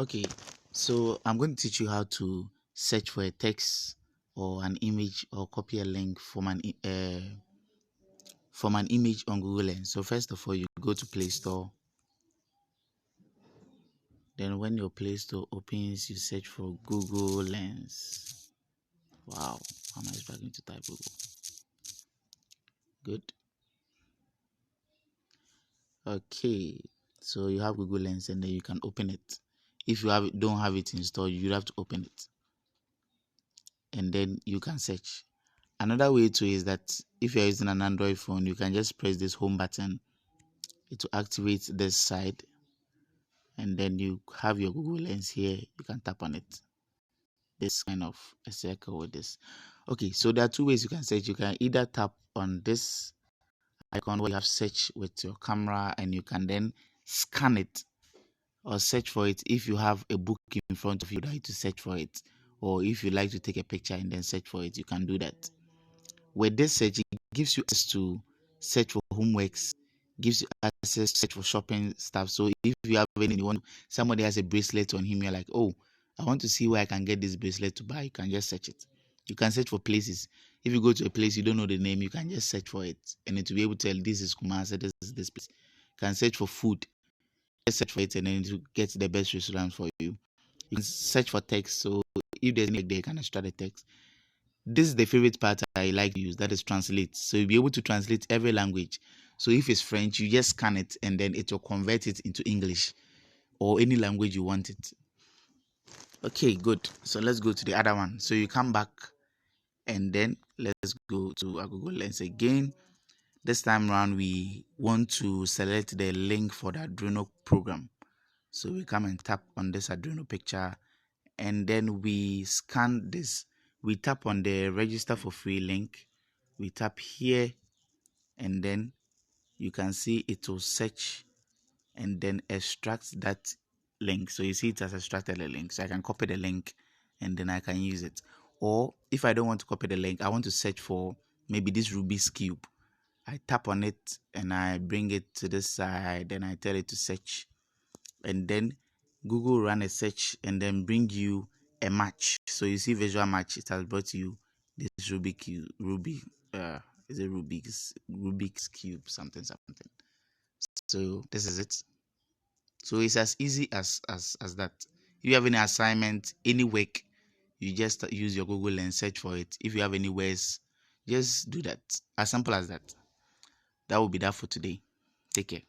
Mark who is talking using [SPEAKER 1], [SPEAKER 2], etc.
[SPEAKER 1] Okay, so I'm going to teach you how to search for a text or an image or copy a link from an image on Google Lens. So first of all, you go to Play Store. Then when your Play Store opens, you search for Google Lens. Wow, how am I struggling to type Google? Good. Okay, so you have Google Lens and then you can open it. If you don't have it installed, you have to open it and then you can search. Another way too is that if you're using an Android phone, you can just press this home button. It will activate this side and then you have your Google Lens here. You can tap on it. This kind of a circle with this. Okay, so there are two ways you can search. You can either tap on this icon where you have search with your camera and you can then scan it or search for it. If you have a book in front of you, you need to search for it, or if you like to take a picture and then search for it, you can do that. With this search, it gives you access to search for homeworks, gives you access to search for shopping stuff. So if you have anyone, somebody has a bracelet on him, you're like, oh, I want to see where I can get this bracelet to buy. You can just search it. You can search for places. If you go to a place you don't know the name, you can just search for it, and it will be able to tell this is Kumasi, this is this place. You can search for food, just search for it, and then it will get the best restaurant for you. You can search for text. So if there's any, they can extract the text. This is the favorite part I like to use, that is translate. So you'll be able to translate every language. So if it's French, you just scan it and then it will convert it into English or any language you want it. Okay, good. So let's go to the other one. So you come back and then let's go to our Google Lens again. This time around, we want to select the link for the Arduino program. So we come and tap on this Arduino picture and then we scan this. We tap on the register for free link. We tap here and then you can see it will search and then extract that link. So you see it has extracted the link. So I can copy the link and then I can use it. Or if I don't want to copy the link, I want to search for maybe this Rubik's Cube. I tap on it and I bring it to this side and I tell it to search. And then Google run a search and then bring you a match. So you see visual match, it has brought you this Rubik's Cube, something. So this is it. So it's as easy as that. If you have any assignment, any work, you just use your Google and search for it. If you have any words, just do that. As simple as that. That will be that for today. Take care.